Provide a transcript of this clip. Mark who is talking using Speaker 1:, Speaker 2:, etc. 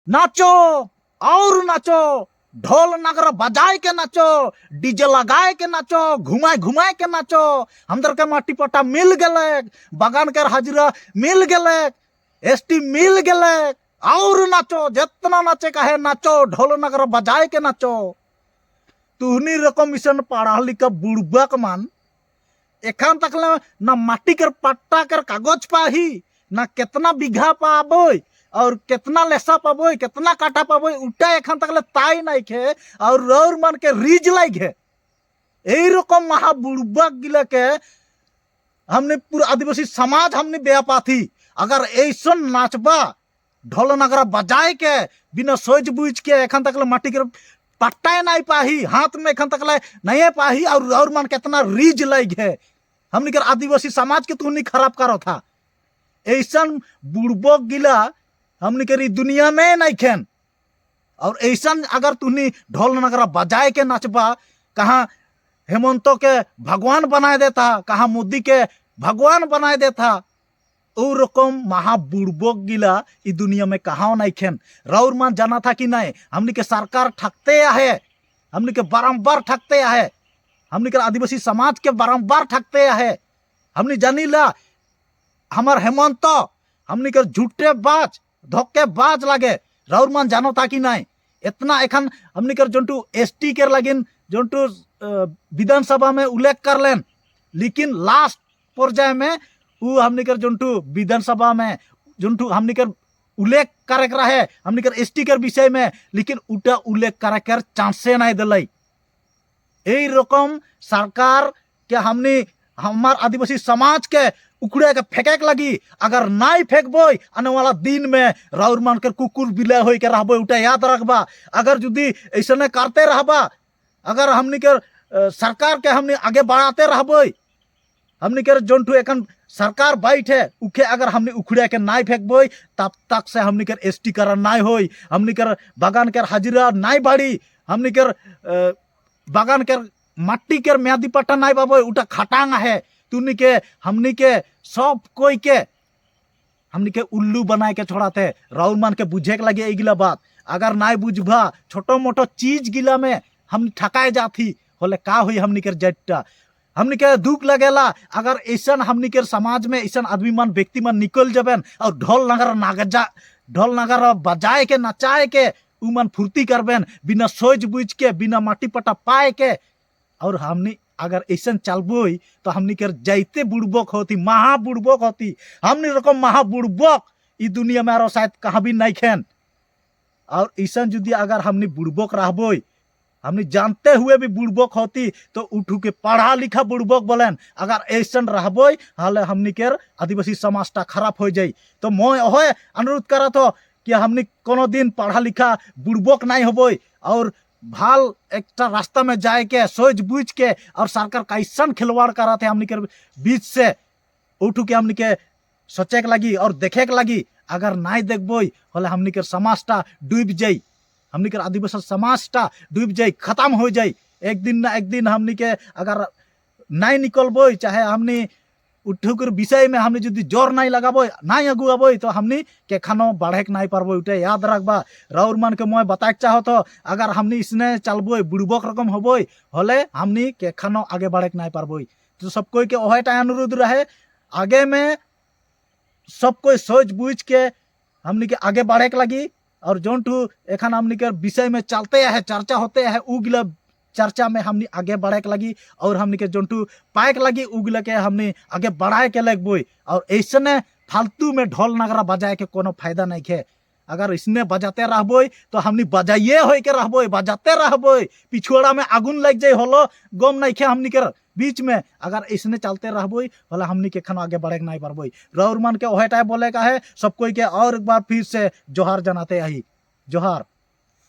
Speaker 1: नाचो और नाचो, ढोल नगरा बजाए के नाचो, डीजे लगाए के नाचो, घुमाए घुमाए के नाचो। हमदर के माटी पट्टा मिल गए, बागान के हाजिरा मिल गए, एसटी मिल गए, और नाचो, जितना नाचे का है नाचो, ढोल नगरा बजाए के नाचो। तुहनी रकम इसन पढ़ा लिखा बुड़बक मान एखान तक ना माटी कर पट्टा कर कागज पाही, ना कितना बीघा पाबोय और कितना लेसा पाबोय, कितना काटा पाबोय, उल्टा एखान तक ताई नहीं खे और मन के रीज लाई घे। यही रकम महा बुड़बक गिला के हमने पूरा आदिवासी समाज हमने बेपाथी। अगर ऐसा नाचबा ढोल नगरा बजाए के बिना सोच बुझ के एखन तक माटी के पट्टा नहीं पाही, हाथ में एखन तक नहीं पाही और मन कितना रीज लग है। हमने कर आदिवासी समाज के तुहनी खराब करो था। ऐसा बुड़बक गिला हमने कर दुनिया में नहीं खेन। और ऐसा अगर तुहनी ढोल नगरा बजाए के नाचबा, कहाँ हेमंतो के भगवान बनाए देता, कहाँ मोदी के भगवान बनाए देता। ओ रकम महा बुड़बक गिला इ दुनिया में कहाँ नहीं खेन। राउर मान जाना था कि नहीं, हमने के सरकार ठगते है, हमने के बारंबार ठगते है, हमने के आदिवासी समाज के बारंबार ठगते है। हमने जानी ला हमार हेमंत हमने के झूठे बाज धोखे बाज लगे। राउर मान जानो था कि नहीं, इतना एखन हमने के जोंटू एसटी के लगिन जोंटू विधानसभा में उल्लेख कर लेन, लेकिन लास्ट पर्याय में वो हमने कर जोंटू विधानसभा में जोंटू हमने कर उल्लेख करे रहे हमने कर एसटी के विषय में, लेकिन उटा उल्लेख करे कर चांसे नहीं दिलाई। यही रकम सरकार के हमने हमार आदिवासी समाज के उखड़े के फेंके लगी। अगर नहीं फेंकबो आने वाला दिन में राउर मान कर कुकुर बिले हो के रहबो, उटा याद रखबा। अगर जुदी ऐसा करते रहबा, अगर हमने कर सरकार के हमने आगे बढ़ाते रहबो, हमने कर जोंटू एखन सरकार बैठे उखे अगर हमने उखड़े के नहीं फेंकबो, तब तक से हमने कर एसटी करण नहीं होई, हमने कर बागान कर हाजिरा नहीं बढ़ी, हमने कर बागान कर मट्टी कर म्यादी पट्टा नहीं पाबो, उटा खटांग है। तुनी के हमने के सब कोई के हमने के उल्लू बनाए के छोड़ाते। राउर मान के बुझे के लगे गिला बात। अगर नहीं बुझबा छोटो मोटो चीज गिला में हम ठकाए जाती होले का हुई हमने के जट्टा। हमने के दुख लगेला अगर ऐसा हमने के समाज में ऐसा आदमी मन व्यक्ति मन निकल जबेन और ढोल नगर बजाए के नचाए के उमन फुर्ती करबेन, बिना सोच बुझ के, बिना माटी पट्टा पाए के। और हमने अगर ऐसा चलबो तो हमने के जाइते बुड़बक होती, महा बुड़बक होती। हमने रकम महा बुड़बक इ दुनिया में शायद कहाँ भी नहीं खेन। और ऐसा जुदी अगर हमने बुड़बक रहबो, हमने जानते हुए भी बुड़बक होती, तो उठू के पढ़ा लिखा बुड़बक बोलेन। अगर ऐसा रहबो हाले हमने के आदिवासी समाजटा खराब हो जाए। तो मैं ओहे अनुरोध करा तो कि हमने कोनो दिन पढ़ा लिखा बुड़बक नहीं होबो और भाल एक रास्ता में जाए के सोच बुझ के और सरकार कैसन खिलवाड़ करा थे हमने के बीच से उठू के हमने के सोचे के लगी और देखे के लगी। अगर नहीं देखबो होले हमने के समाजटा डूब जाई, हमने के आदिवासी समाजटा डूब जाई, खत्म हो जाई। एक दिन ना एक दिन हमने के अगर नहीं निकलबो, चाहे हमने उठू के विषय में हमने यदि जोर नहीं लगाबो, नहीं अगुआबो, तो हमने के खानो बढ़े नहीं पारबो। उठे याद रखबा। राउर मान के मैं बताए चाहो तो अगर हमने इसने चलबो बुड़बक रकम होबो होले हमने के खानो आगे बढ़े नहीं पारबो। तो सब कोई के ओहेटा अनुरोध रहे, आगे में सब कोई सोच बुझ के हमने के आगे बढ़े के लगी। और जोंटू एखन हमने के विषय में चलते है, चर्चा होते है, उगला चर्चा में हमने आगे बढ़े के लगी और हमने के जोंटू पाए के लगी उगले के हमने आगे बढ़ाए के लगबो। और ऐसने फालतू में ढोल नगरा बजाए के कोनो फायदा नहीं है। अगर इसने बजाते रहबो तो हमने बजाइए हो के रहबो, बजाते रहबो, पिछुड़ा में आगुन लग जाए होलो गम नहीं खे हमने के बीच में। अगर इसने चलते रहबो होला हमने के खाना आगे बढ़े नहीं पारबो। राउर मान के ओहे टाइप बोले का है सब कोई के। और एक बार फिर से जोहार जनाते आई, जोहार।